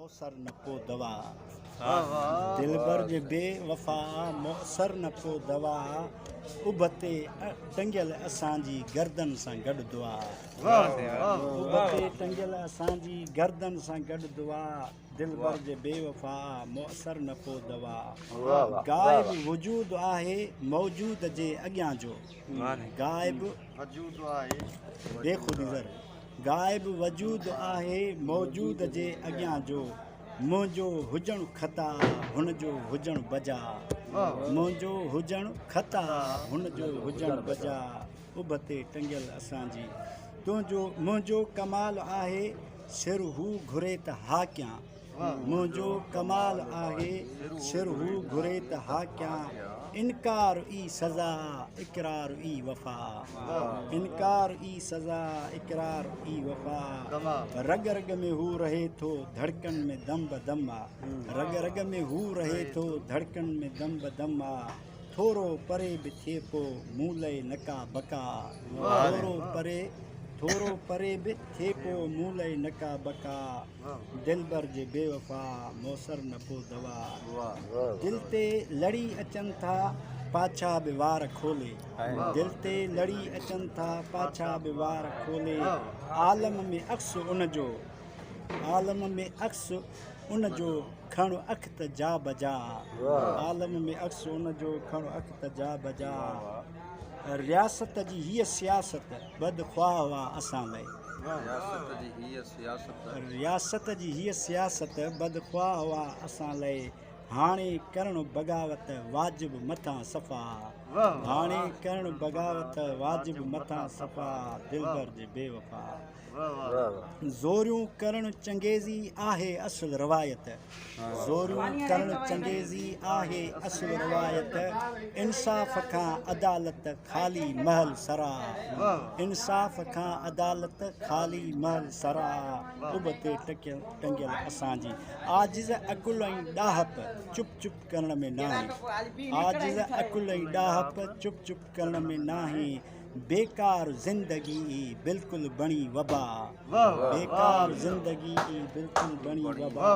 मौसर न को दवा दिलबर जे बेवफा मौसर न को दवा उबते टंगियल असांजी गर्दन सां गॾु दुआ उबते टंगियल असांजी गर्दन सां गॾु दुआ दिलबर जे बेवफा मौसर न को दवा गायब वजूद आहे मौजूद जे अॻियां जो गायब वजूद आहे बेखुदी ज़र गायब वजूद आहे मौजूद जे अॻियां जो मुंहिंजो हुजणु ख़ता हुन जो हुजणु बजा मुंहिंजो हुजणु ख़ता हुन जो हुजणु बजा उबते टंगियल असांजी तुंहिंजो मुंहिंजो कमाल आहे सिर हू घुरे त हा कयां मुंहिंजो कमाल आहे सिर हू घुरे त हा कयां इनकार ई सज़ा इक़रार ई वफ़ा इनकार ई सज़ा इक़रार ई वफ़ा रग रग में हू रहे थो धड़कन में दम बदम आहे रग रग में हू रहे थो धड़कन में दम बदम आहे थोरो परे बि थिए पोइ मूं लइ नका बका थोरो परे बि थिए पोइ मूं लइ नका बका दिलबर जे बेवफ़ा मौसर न को दवा दिल ते लड़ी अचनि था पाछा बि वार खोले दिल ते लड़ी अचनि था पाछा बि वार खोले आलम में अक्स उनजो खण अख त जा बजा आलम में अक्स उनजो खण अख त जा बजा रियासत जी हीअ सियासत बदख्वाह हुआ असां लाइ रियासत जी हीअ सियासत बदख्वाह हुआ असां लाइ हाणे करणु बग़ावत वाजिब मथां सफ़ा हाणे करणु बग़ावत वाजिब मथां सफ़ा दिलबर जे बेवफ़ा ज़ोरियूं करणु चंगेज़ी आहे असुल रवायत ज़ोरियूं करणु चंगेज़ी आहे असुल रवायत इंसाफ़ खां अदालत ख़ाली महल सरा इंसाफ़ खां अदालत ख़ाली महल सरा उबते टंगियल असांजी आजिज़ अकुल ऐं ॾाहप चुप चुप करण में नाहे आजिज़ अकुल ऐं ॾाहप चुप चुप करण में नाहे बेकार ज़िंदगी बिल्कुलु बणी वबा बेकार ज़िंदगी बिल्कुलु बणी वबा